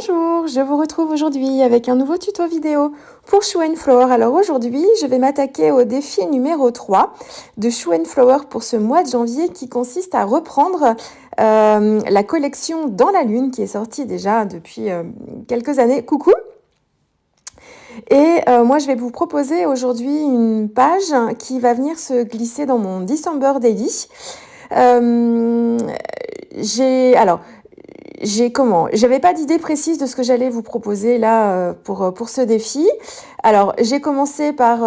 Bonjour, je vous retrouve aujourd'hui avec un nouveau tuto vidéo pour Shoe Flower. Alors aujourd'hui, je vais m'attaquer au défi numéro 3 de Shoe Flower pour ce mois de janvier qui consiste à reprendre la collection Dans la Lune qui est sortie déjà depuis quelques années. Coucou! Et moi, je vais vous proposer aujourd'hui une page qui va venir se glisser dans mon December Daily. J'avais pas d'idée précise de ce que j'allais vous proposer là pour ce défi. Alors, j'ai commencé par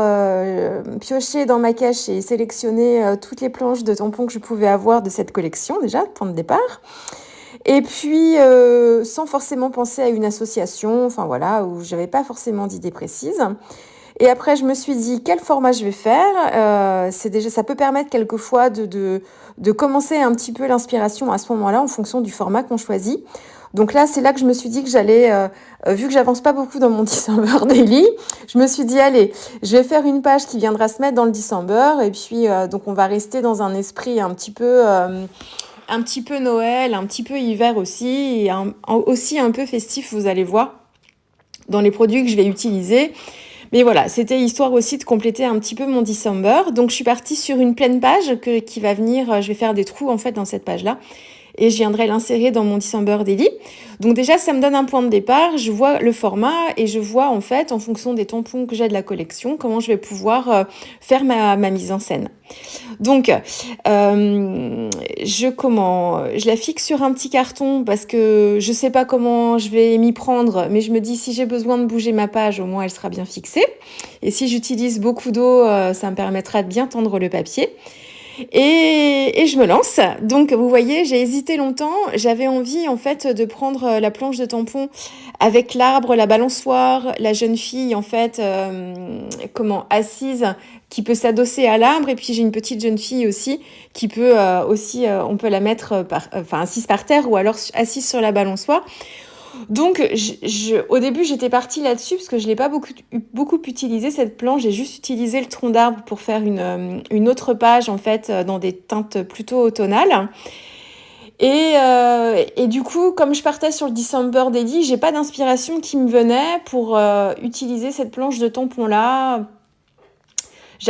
piocher dans ma cache et sélectionner toutes les planches de tampons que je pouvais avoir de cette collection déjà, point de départ. Et puis, sans forcément penser à une association, enfin voilà, où j'avais pas forcément d'idée précise. Et après, je me suis dit, quel format je vais faire ça peut permettre quelquefois de commencer un petit peu l'inspiration à ce moment-là, en fonction du format qu'on choisit. Donc là, c'est là que je me suis dit que j'allais, vu que j'avance pas beaucoup dans mon December Daily, je me suis dit, allez, je vais faire une page qui viendra se mettre dans le December. Et puis, donc, on va rester dans un esprit un petit peu Noël, un petit peu hiver aussi, et aussi un peu festif, vous allez voir, dans les produits que je vais utiliser. Mais voilà, c'était histoire aussi de compléter un petit peu mon December. Donc, je suis partie sur une pleine page qui va venir, je vais faire des trous en fait dans cette page-là. Et je viendrai l'insérer dans mon December Daily. Donc déjà, ça me donne un point de départ. Je vois le format et je vois en fait, en fonction des tampons que j'ai de la collection, comment je vais pouvoir faire ma mise en scène. Donc, je la fixe sur un petit carton parce que je sais pas comment je vais m'y prendre, mais je me dis si j'ai besoin de bouger ma page, au moins elle sera bien fixée. Et si j'utilise beaucoup d'eau, ça me permettra de bien tendre le papier. Et je me lance. Donc, vous voyez, j'ai hésité longtemps. J'avais envie, en fait, de prendre la planche de tampon avec l'arbre, la balançoire, la jeune fille, en fait, assise, qui peut s'adosser à l'arbre. Et puis, j'ai une petite jeune fille aussi, qui peut on peut la mettre assise par terre ou alors assise sur la balançoire. Donc, au début, j'étais partie là-dessus parce que je l'ai pas beaucoup utilisé cette planche. J'ai juste utilisé le tronc d'arbre pour faire une autre page, en fait, dans des teintes plutôt automnales. Et du coup, comme je partais sur le December Daily, j'ai pas d'inspiration qui me venait pour utiliser cette planche de tampon-là.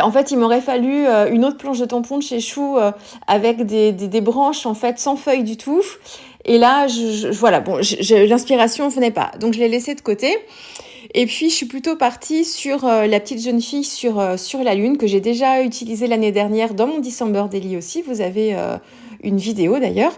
En fait, il m'aurait fallu une autre planche de tampon de chez Chou avec des branches, en fait, sans feuilles du tout. Et là, l'inspiration ne venait pas. Donc, je l'ai laissé de côté. Et puis, je suis plutôt partie sur la petite jeune fille sur la Lune, que j'ai déjà utilisée l'année dernière dans mon December Daily aussi. Vous avez une vidéo d'ailleurs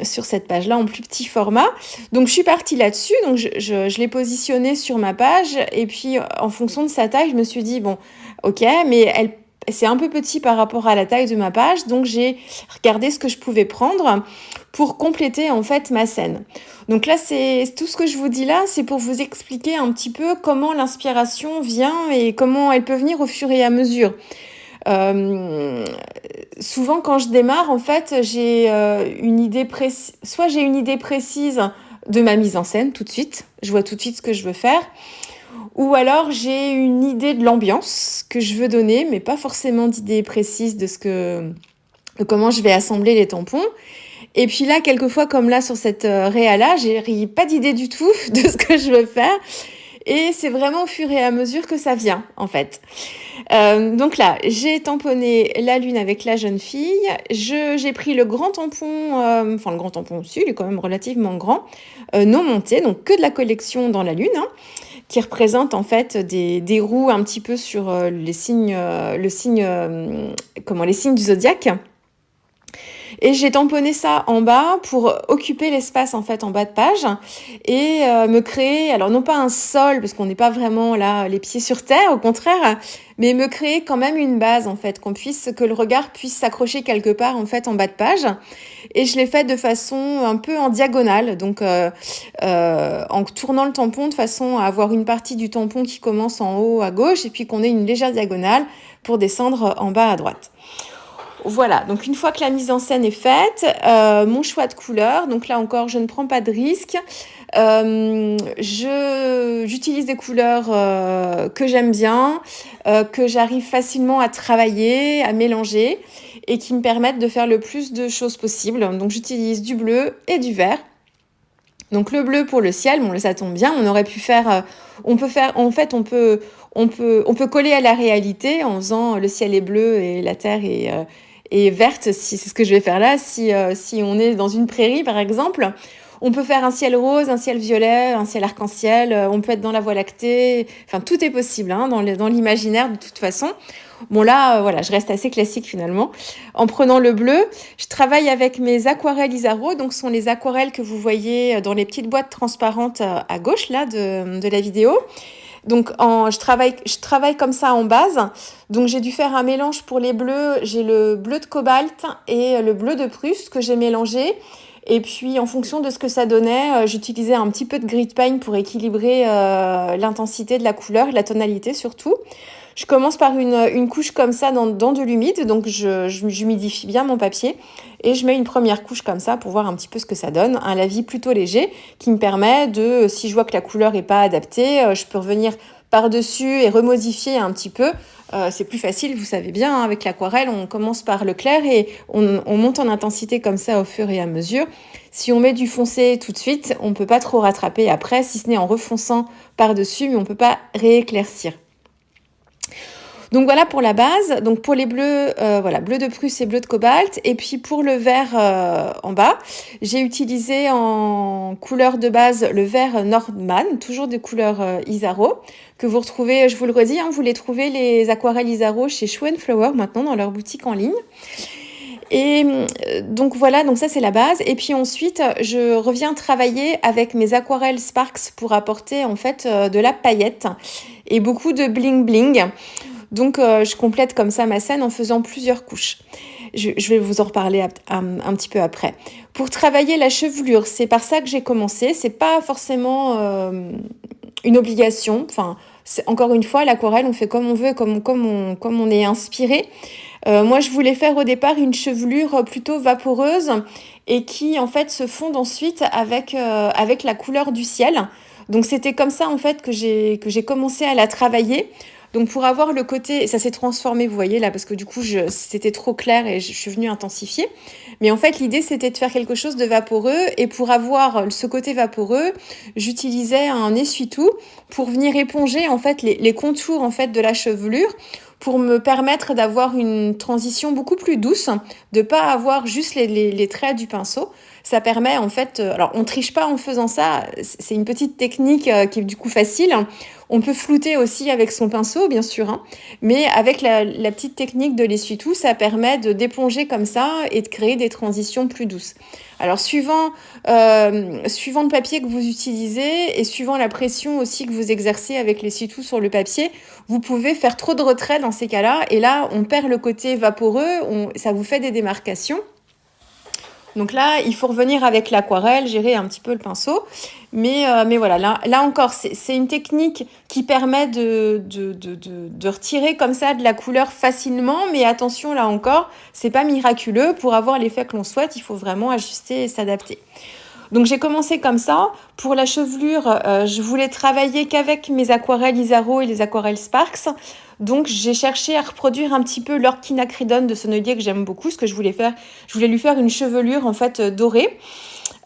sur cette page-là en plus petit format. Donc, je suis partie là-dessus. Donc, je l'ai positionnée sur ma page. Et puis, en fonction de sa taille, je me suis dit, bon, ok, mais c'est un peu petit par rapport à la taille de ma page. Donc, j'ai regardé ce que je pouvais prendre pour compléter en fait ma scène. Donc là, c'est tout ce que je vous dis là, c'est pour vous expliquer un petit peu comment l'inspiration vient et comment elle peut venir au fur et à mesure. Souvent, quand je démarre, en fait, j'ai une idée précise. Soit j'ai une idée précise de ma mise en scène tout de suite. Je vois tout de suite ce que je veux faire. Ou alors, j'ai une idée de l'ambiance que je veux donner, mais pas forcément d'idée précise de comment je vais assembler les tampons. Et puis là, quelquefois, comme là sur cette réa-là, j'ai pas d'idée du tout de ce que je veux faire. Et c'est vraiment au fur et à mesure que ça vient, en fait. Donc là, j'ai tamponné la Lune avec la jeune fille. J'ai pris le grand tampon, le grand tampon aussi, il est quand même relativement grand, non monté, donc que de la collection Dans la Lune, qui représente en fait des roues un petit peu sur les signes du zodiaque. Et j'ai tamponné ça en bas pour occuper l'espace en fait en bas de page et me créer, alors non pas un sol parce qu'on n'est pas vraiment là les pieds sur terre, au contraire, mais me créer quand même une base en fait, que le regard puisse s'accrocher quelque part en fait en bas de page. Et je l'ai fait de façon un peu en diagonale, donc en tournant le tampon de façon à avoir une partie du tampon qui commence en haut à gauche et puis qu'on ait une légère diagonale pour descendre en bas à droite. Voilà, donc une fois que la mise en scène est faite, mon choix de couleur, donc là encore je ne prends pas de risque, j'utilise des couleurs que j'aime bien, que j'arrive facilement à travailler, à mélanger et qui me permettent de faire le plus de choses possible. Donc j'utilise du bleu et du vert. Donc le bleu pour le ciel, bon, ça tombe bien, on aurait pu faire, on peut coller à la réalité en faisant le ciel est bleu et la terre est verte, si c'est ce que je vais faire là. Si on est dans une prairie, par exemple, on peut faire un ciel rose, un ciel violet, un ciel arc-en-ciel, on peut être dans la Voie lactée, enfin tout est possible hein, dans l'imaginaire de toute façon. Bon là, voilà, je reste assez classique finalement. En prenant le bleu, je travaille avec mes aquarelles Isaro, donc ce sont les aquarelles que vous voyez dans les petites boîtes transparentes à gauche là de la vidéo. Donc je travaille comme ça en base. Donc j'ai dû faire un mélange pour les bleus. J'ai le bleu de cobalt et le bleu de Prusse que j'ai mélangé. Et puis en fonction de ce que ça donnait, j'utilisais un petit peu de grit paint pour équilibrer l'intensité de la couleur et la tonalité surtout. Je commence par une couche comme ça dans de l'humide, donc j'humidifie bien mon papier et je mets une première couche comme ça pour voir un petit peu ce que ça donne. Un lavis plutôt léger qui me permet de, si je vois que la couleur n'est pas adaptée, je peux revenir par-dessus et remodifier un petit peu. C'est plus facile, vous savez bien, hein, avec l'aquarelle, on commence par le clair et on monte en intensité comme ça au fur et à mesure. Si on met du foncé tout de suite, on ne peut pas trop rattraper après, si ce n'est en refonçant par-dessus, mais on ne peut pas rééclaircir. Donc voilà pour la base. Donc pour les bleus, voilà, bleu de Prusse et bleu de cobalt. Et puis pour le vert en bas, j'ai utilisé en couleur de base le vert Nordman, toujours de couleur Isaro, que vous retrouvez, je vous le redis, hein, vous les trouvez les aquarelles Isaro chez Show & Flower maintenant dans leur boutique en ligne. Et donc voilà, donc ça c'est la base. Et puis ensuite, je reviens travailler avec mes aquarelles Sparks pour apporter en fait de la paillette et beaucoup de bling bling. Donc, je complète comme ça ma scène en faisant plusieurs couches. Je vais vous en reparler un petit peu après. Pour travailler la chevelure, c'est par ça que j'ai commencé. C'est pas forcément une obligation. Enfin, encore une fois, l'aquarelle, on fait comme on veut, comme on est inspiré. Moi, je voulais faire au départ une chevelure plutôt vaporeuse et qui, en fait, se fonde ensuite avec la couleur du ciel. Donc, c'était comme ça, en fait, que j'ai commencé à la travailler. Donc pour avoir le côté, ça s'est transformé, vous voyez là, parce que du coup c'était trop clair et je suis venue intensifier. Mais en fait l'idée c'était de faire quelque chose de vaporeux et pour avoir ce côté vaporeux, j'utilisais un essuie-tout pour venir éponger en fait les contours en fait de la chevelure pour me permettre d'avoir une transition beaucoup plus douce, de pas avoir juste les traits du pinceau. Ça permet en fait, alors on triche pas en faisant ça, c'est une petite technique qui est du coup facile. On peut flouter aussi avec son pinceau, bien sûr, hein, mais avec la petite technique de l'essuie-tout, ça permet de d'éponger comme ça et de créer des transitions plus douces. Alors suivant le papier que vous utilisez et suivant la pression aussi que vous exercez avec l'essuie-tout sur le papier, vous pouvez faire trop de retrait dans ces cas-là et là on perd le côté vaporeux, ça vous fait des démarcations. Donc là, il faut revenir avec l'aquarelle, gérer un petit peu le pinceau. Mais voilà, là encore, c'est une technique qui permet de retirer comme ça de la couleur facilement. Mais attention, là encore, c'est pas miraculeux. Pour avoir l'effet que l'on souhaite, il faut vraiment ajuster et s'adapter. Donc j'ai commencé comme ça. Pour la chevelure, je voulais travailler qu'avec mes aquarelles Isaro et les aquarelles Sparks. Donc j'ai cherché à reproduire un petit peu l'orquinacridone de Sennelier que j'aime beaucoup. Ce que je voulais faire, je voulais lui faire une chevelure en fait dorée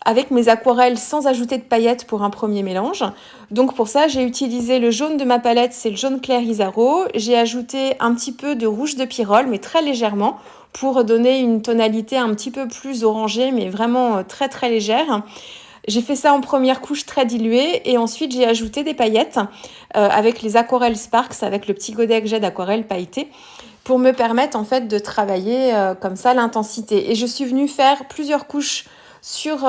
avec mes aquarelles sans ajouter de paillettes pour un premier mélange. Donc pour ça, j'ai utilisé le jaune de ma palette, c'est le jaune clair Isaro. J'ai ajouté un petit peu de rouge de Pyrrole, mais très légèrement, pour donner une tonalité un petit peu plus orangée, mais vraiment très très légère. J'ai fait ça en première couche très diluée et ensuite j'ai ajouté des paillettes avec les aquarelles Sparks, avec le petit godet que j'ai d'aquarelle pailletée pour me permettre en fait de travailler comme ça l'intensité. Et je suis venue faire plusieurs couches sur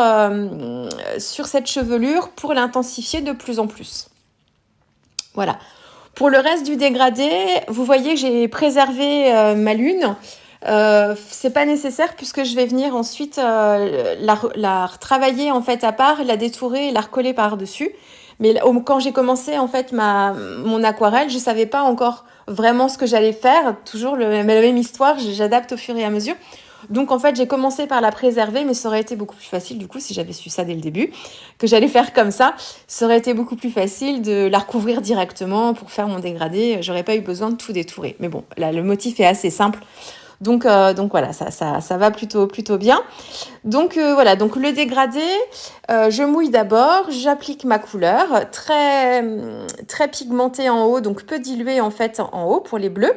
cette chevelure pour l'intensifier de plus en plus. Voilà. Pour le reste du dégradé, vous voyez que j'ai préservé ma lune. C'est pas nécessaire puisque je vais venir ensuite la retravailler en fait à part, la détourer et la recoller par-dessus. Mais quand j'ai commencé en fait mon aquarelle, je savais pas encore vraiment ce que j'allais faire. Toujours la même histoire, j'adapte au fur et à mesure. Donc en fait, j'ai commencé par la préserver, mais ça aurait été beaucoup plus facile du coup si j'avais su ça dès le début, que j'allais faire comme ça. Ça aurait été beaucoup plus facile de la recouvrir directement pour faire mon dégradé. J'aurais pas eu besoin de tout détourer. Mais bon, là, le motif est assez simple. Donc voilà, ça va plutôt bien. Donc voilà, donc le dégradé, je mouille d'abord, j'applique ma couleur, très pigmentée en haut, donc peu diluée en fait en haut pour les bleus.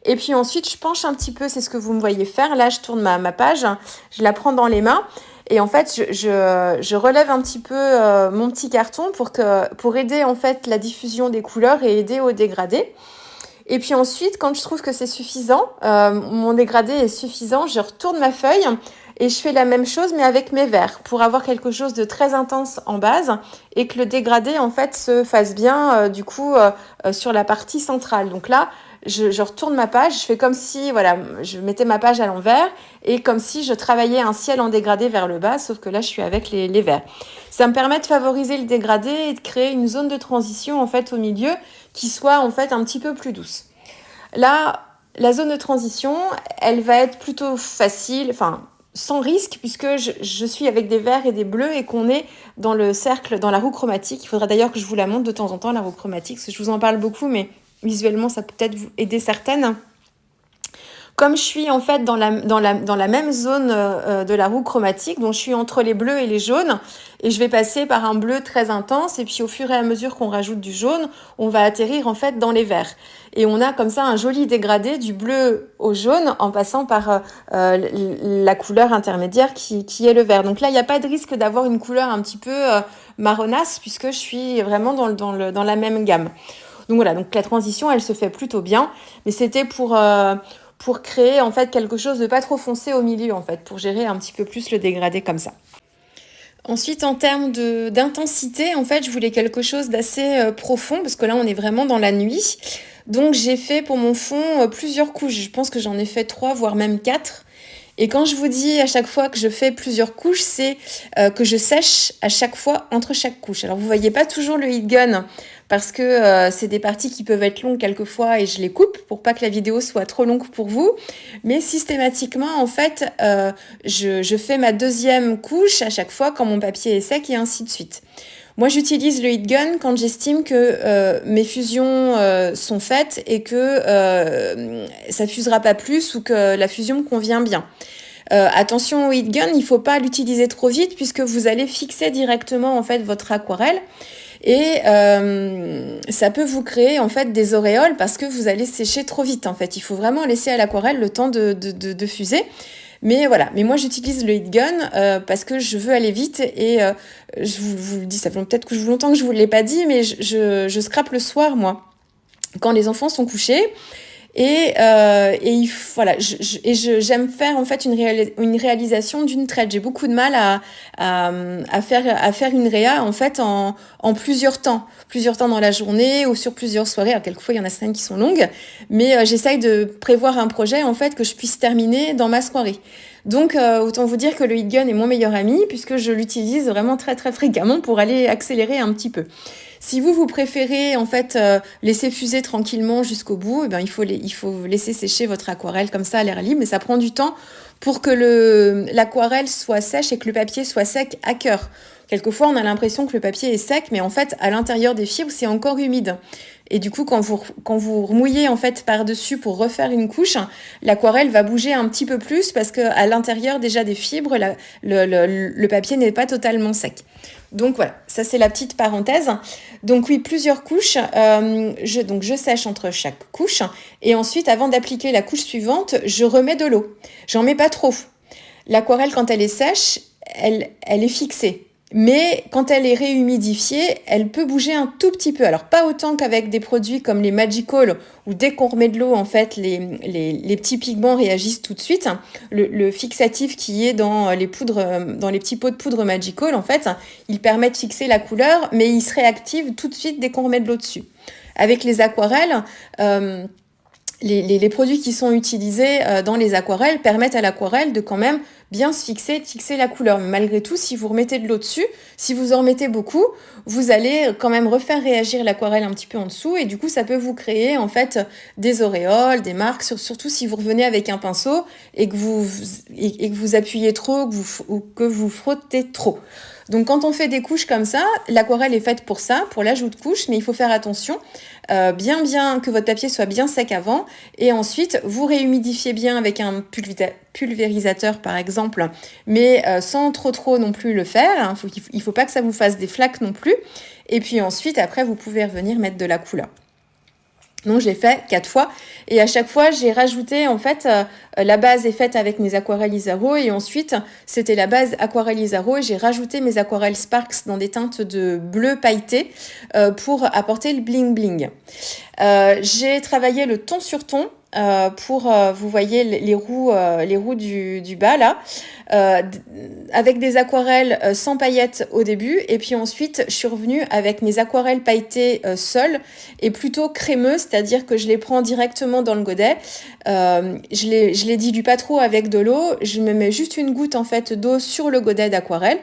Et puis ensuite, je penche un petit peu, c'est ce que vous me voyez faire. Là, je tourne ma page, je la prends dans les mains. Et en fait, je relève un petit peu mon petit carton pour aider en fait la diffusion des couleurs et aider au dégradé. Et puis ensuite, quand je trouve que c'est suffisant, mon dégradé est suffisant, je retourne ma feuille et je fais la même chose mais avec mes verts pour avoir quelque chose de très intense en base et que le dégradé en fait se fasse bien sur la partie centrale. Donc là, je retourne ma page, je fais comme si voilà, je mettais ma page à l'envers et comme si je travaillais un ciel en dégradé vers le bas, sauf que là je suis avec les verts. Ça me permet de favoriser le dégradé et de créer une zone de transition en fait au milieu qui soit en fait un petit peu plus douce. Là, la zone de transition, elle va être plutôt facile, enfin sans risque, puisque je suis avec des verts et des bleus et qu'on est dans le cercle, dans la roue chromatique. Il faudra d'ailleurs que je vous la montre de temps en temps, la roue chromatique, parce que je vous en parle beaucoup, mais visuellement, ça peut peut-être vous aider certaines. Comme je suis en fait dans la même zone de la roue chromatique, donc je suis entre les bleus et les jaunes, et je vais passer par un bleu très intense, et puis au fur et à mesure qu'on rajoute du jaune, on va atterrir en fait dans les verts. Et on a comme ça un joli dégradé du bleu au jaune en passant par la couleur intermédiaire qui est le vert. Donc là, il n'y a pas de risque d'avoir une couleur un petit peu marronasse, puisque je suis vraiment dans la même gamme. Donc voilà, donc la transition, elle se fait plutôt bien, mais c'était pour créer en fait quelque chose de pas trop foncé au milieu en fait, pour gérer un petit peu plus le dégradé comme ça. Ensuite, en termes d'intensité, en fait, je voulais quelque chose d'assez profond, parce que là, on est vraiment dans la nuit. Donc, j'ai fait pour mon fond plusieurs couches. Je pense que j'en ai fait 3, voire même 4. Et quand je vous dis à chaque fois que je fais plusieurs couches, c'est que je sèche à chaque fois entre chaque couche. Alors vous voyez pas toujours le heat gun parce que c'est des parties qui peuvent être longues quelquefois et je les coupe pour pas que la vidéo soit trop longue pour vous. Mais systématiquement, en fait, je fais ma deuxième couche à chaque fois quand mon papier est sec et ainsi de suite. Moi, j'utilise le heat gun quand j'estime que mes fusions sont faites et que ça fusera pas plus ou que la fusion me convient bien. Attention au heat gun, il faut pas l'utiliser trop vite puisque vous allez fixer directement en fait votre aquarelle et ça peut vous créer en fait des auréoles parce que vous allez sécher trop vite en fait. Il faut vraiment laisser à l'aquarelle le temps de fuser. Mais voilà, mais moi j'utilise le heat gun parce que je veux aller vite et je vous le dis, ça fait peut-être que longtemps que je vous l'ai pas dit, mais je scrape le soir moi, quand les enfants sont couchés. Voilà, j'aime faire en fait une réalisation d'une traite. J'ai beaucoup de mal à faire une réa en fait en plusieurs temps dans la journée ou sur plusieurs soirées. Alors quelquefois il y en a certaines qui sont longues, mais j'essaye de prévoir un projet en fait que je puisse terminer dans ma soirée. Donc autant vous dire que le heat gun est mon meilleur ami puisque je l'utilise vraiment très très fréquemment pour aller accélérer un petit peu. Si vous préférez en fait laisser fuser tranquillement jusqu'au bout, il faut laisser sécher votre aquarelle comme ça à l'air libre, mais ça prend du temps pour que l'aquarelle soit sèche et que le papier soit sec à cœur. Quelquefois, on a l'impression que le papier est sec, mais en fait, à l'intérieur des fibres, c'est encore humide. Et du coup, quand vous remouillez en fait par-dessus pour refaire une couche, l'aquarelle va bouger un petit peu plus parce que à l'intérieur déjà des fibres, le papier n'est pas totalement sec. Donc voilà, ça c'est la petite parenthèse. Donc oui, plusieurs couches. Je sèche entre chaque couche et ensuite, avant d'appliquer la couche suivante, je remets de l'eau. J'en mets pas trop. L'aquarelle, quand elle est sèche, elle est fixée. Mais quand elle est réhumidifiée, elle peut bouger un tout petit peu. Alors pas autant qu'avec des produits comme les Magical où dès qu'on remet de l'eau, en fait, les petits pigments réagissent tout de suite. Le fixatif qui est dans les poudres, dans les petits pots de poudre Magical, en fait, il permet de fixer la couleur, mais il se réactive tout de suite dès qu'on remet de l'eau dessus. Avec les aquarelles, les produits qui sont utilisés dans les aquarelles permettent à l'aquarelle de quand même bien se fixer la couleur. Mais malgré tout, si vous remettez de l'eau dessus, si vous en remettez beaucoup, vous allez quand même refaire réagir l'aquarelle un petit peu en dessous et du coup, ça peut vous créer en fait des auréoles, des marques, surtout si vous revenez avec un pinceau et que vous appuyez trop ou que vous frottez trop. Donc quand on fait des couches comme ça, l'aquarelle est faite pour ça, pour l'ajout de couches, mais il faut faire attention, bien que votre papier soit bien sec avant, et ensuite vous réhumidifiez bien avec un pulvérisateur par exemple, mais sans trop non plus le faire, hein. Il faut pas que ça vous fasse des flaques non plus, et puis ensuite après vous pouvez revenir mettre de la couleur. Donc je l'ai fait 4 fois et à chaque fois j'ai rajouté en fait la base est faite avec mes aquarelles Isaro et ensuite c'était la base aquarelle Isaro et j'ai rajouté mes aquarelles Sparks dans des teintes de bleu pailleté pour apporter le bling bling. J'ai travaillé le ton sur ton pour vous voyez les roues du bas là avec des aquarelles sans paillettes au début et puis ensuite je suis revenue avec mes aquarelles pailletées seules et plutôt crémeuses, c'est-à-dire que je les prends directement dans le godet, je les dilue pas trop avec de l'eau, je me mets juste une goutte en fait d'eau sur le godet d'aquarelle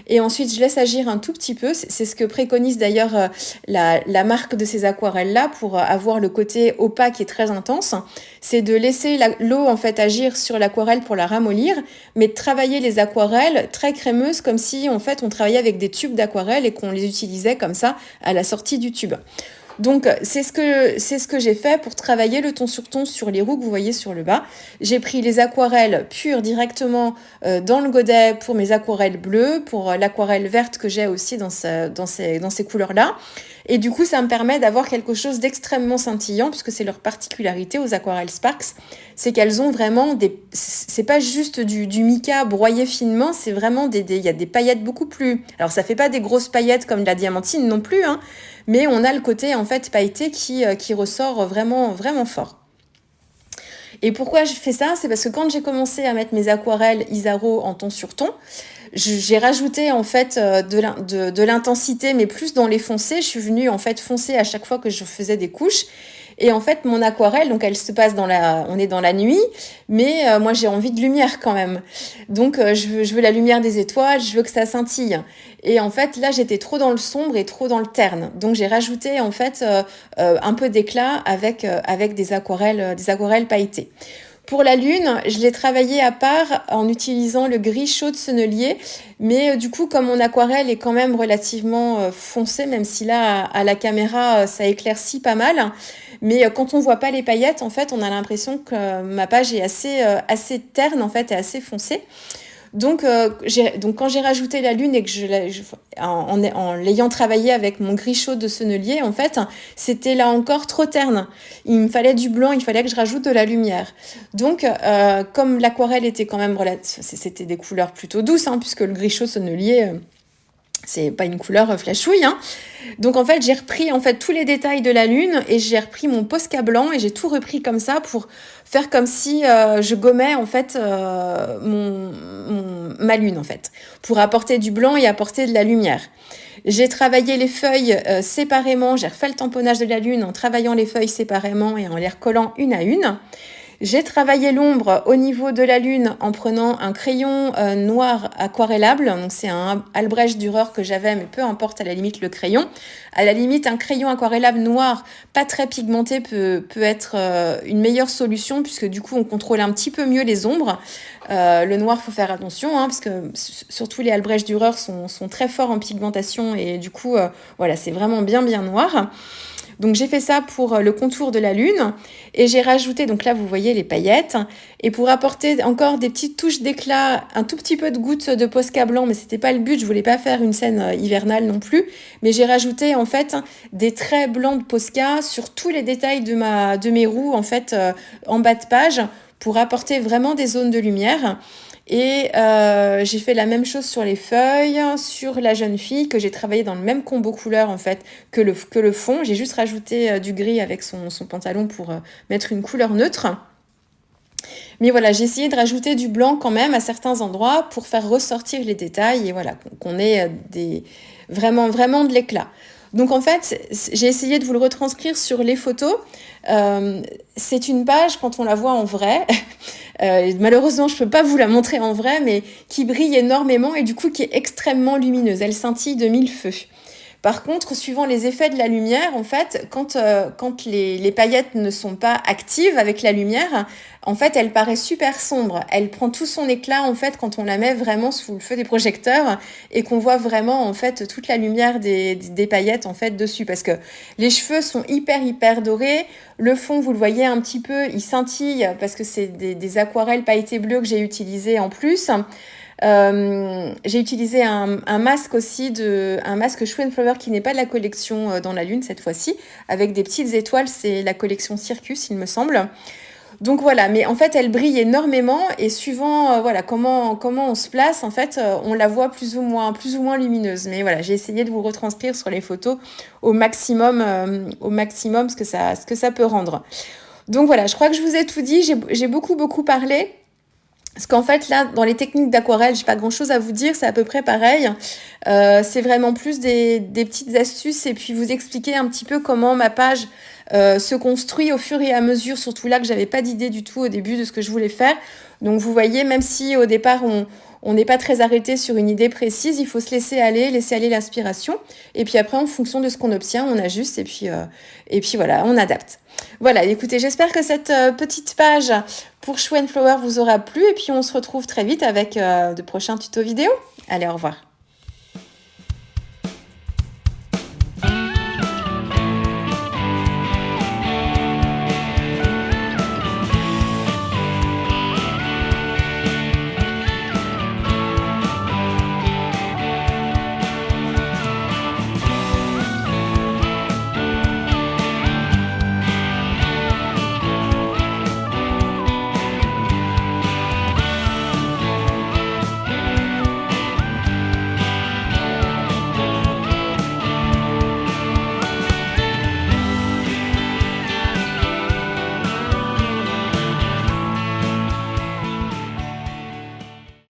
et ensuite je laisse agir un tout petit peu, c'est ce que préconise d'ailleurs la marque de ces aquarelles là pour avoir le côté opaque et très intense, c'est de laisser l'eau en fait agir sur l'aquarelle pour la ramollir, mais de travailler les aquarelles très crémeuses comme si en fait on travaillait avec des tubes d'aquarelle et qu'on les utilisait comme ça à la sortie du tube. Donc c'est ce que j'ai fait pour travailler le ton sur les roues que vous voyez sur le bas. J'ai pris les aquarelles pures directement dans le godet pour mes aquarelles bleues, pour l'aquarelle verte que j'ai aussi dans ces couleurs-là. Et du coup, ça me permet d'avoir quelque chose d'extrêmement scintillant, puisque c'est leur particularité aux aquarelles Sparks, c'est qu'elles ont vraiment c'est pas juste du mica broyé finement, c'est vraiment il y a des paillettes beaucoup plus. Alors ça fait pas des grosses paillettes comme de la diamantine non plus, hein, mais on a le côté en fait pailleté qui ressort vraiment fort. Et pourquoi je fais ça? C'est parce que quand j'ai commencé à mettre mes aquarelles Isaro en ton sur ton, j'ai rajouté en fait de l'intensité, mais plus dans les foncés. Je suis venue en fait foncer à chaque fois que je faisais des couches. Et en fait, mon aquarelle, donc elle se passe on est dans la nuit, mais moi j'ai envie de lumière quand même. Donc je veux la lumière des étoiles, je veux que ça scintille. Et en fait, là j'étais trop dans le sombre et trop dans le terne. Donc j'ai rajouté en fait un peu d'éclat avec des aquarelles pailletées. Pour la lune, je l'ai travaillé à part en utilisant le gris chaud de Sennelier, mais du coup, comme mon aquarelle est quand même relativement foncée, même si là, à la caméra, ça éclaircit pas mal, mais quand on voit pas les paillettes, en fait, on a l'impression que ma page est assez terne, en fait, et assez foncée. Donc quand j'ai rajouté la lune et que en l'ayant travaillé avec mon gris chaud de Sennelier, en fait, c'était là encore trop terne. Il me fallait du blanc, il fallait que je rajoute de la lumière. Donc, comme l'aquarelle était quand même c'était des couleurs plutôt douces, hein, puisque le gris chaud Sennelier, c'est pas une couleur flashouille, hein. Donc en fait, j'ai repris en fait tous les détails de la lune et j'ai repris mon Posca blanc et j'ai tout repris comme ça pour faire comme si je gommais en fait ma lune en fait, pour apporter du blanc et apporter de la lumière. J'ai travaillé les feuilles séparément, j'ai refait le tamponnage de la lune en travaillant les feuilles séparément et en les recollant une à une. J'ai travaillé l'ombre au niveau de la lune en prenant un crayon noir aquarellable. Donc c'est un Albrecht Dürer que j'avais, mais peu importe à la limite le crayon. À la limite, un crayon aquarellable noir, pas très pigmenté, peut être une meilleure solution puisque du coup on contrôle un petit peu mieux les ombres. Le noir, faut faire attention, hein, parce que surtout les Albrecht Dürer sont très forts en pigmentation et du coup, voilà, c'est vraiment bien noir. Donc j'ai fait ça pour le contour de la lune et j'ai rajouté, donc là vous voyez les paillettes, et pour apporter encore des petites touches d'éclat, un tout petit peu de gouttes de Posca blanc, mais c'était pas le but, je voulais pas faire une scène hivernale non plus, mais j'ai rajouté en fait des traits blancs de Posca sur tous les détails de mes roues en fait en bas de page pour apporter vraiment des zones de lumière. Et j'ai fait la même chose sur les feuilles, sur la jeune fille que j'ai travaillé dans le même combo couleur en fait que le fond. J'ai juste rajouté du gris avec son pantalon pour mettre une couleur neutre. Mais voilà, j'ai essayé de rajouter du blanc quand même à certains endroits pour faire ressortir les détails et voilà, qu'on ait vraiment de l'éclat. Donc en fait, j'ai essayé de vous le retranscrire sur les photos. C'est une page, quand on la voit en vrai, malheureusement je peux pas vous la montrer en vrai, mais qui brille énormément et du coup qui est extrêmement lumineuse. Elle scintille de mille feux. Par contre, suivant les effets de la lumière, en fait, quand les paillettes ne sont pas actives avec la lumière, en fait, elle paraît super sombre. Elle prend tout son éclat, en fait, quand on la met vraiment sous le feu des projecteurs et qu'on voit vraiment, en fait, toute la lumière des paillettes, en fait, dessus. Parce que les cheveux sont hyper dorés. Le fond, vous le voyez un petit peu, il scintille parce que c'est des aquarelles pailletées bleues que j'ai utilisées en plus. J'ai utilisé un masque aussi, un masque Shoe Flower qui n'est pas de la collection Dans la Lune cette fois-ci, avec des petites étoiles, c'est la collection Circus il me semble. Donc voilà, mais en fait elle brille énormément et suivant voilà comment on se place, en fait on la voit plus ou moins lumineuse. Mais voilà, j'ai essayé de vous retranscrire sur les photos au maximum ce que ça peut rendre. Donc voilà, je crois que je vous ai tout dit, j'ai beaucoup parlé. Parce qu'en fait, là, dans les techniques d'aquarelle, j'ai pas grand-chose à vous dire, c'est à peu près pareil. C'est vraiment plus des petites astuces et puis vous expliquer un petit peu comment ma page se construit au fur et à mesure, surtout là que j'avais pas d'idée du tout au début de ce que je voulais faire. Donc vous voyez, même si au départ on n'est pas très arrêté sur une idée précise, il faut se laisser aller l'inspiration. Et puis après, en fonction de ce qu'on obtient, on ajuste et puis voilà, on adapte. Voilà, écoutez, j'espère que cette petite page pour Shoe Flower vous aura plu et puis on se retrouve très vite avec de prochains tutos vidéo. Allez, au revoir.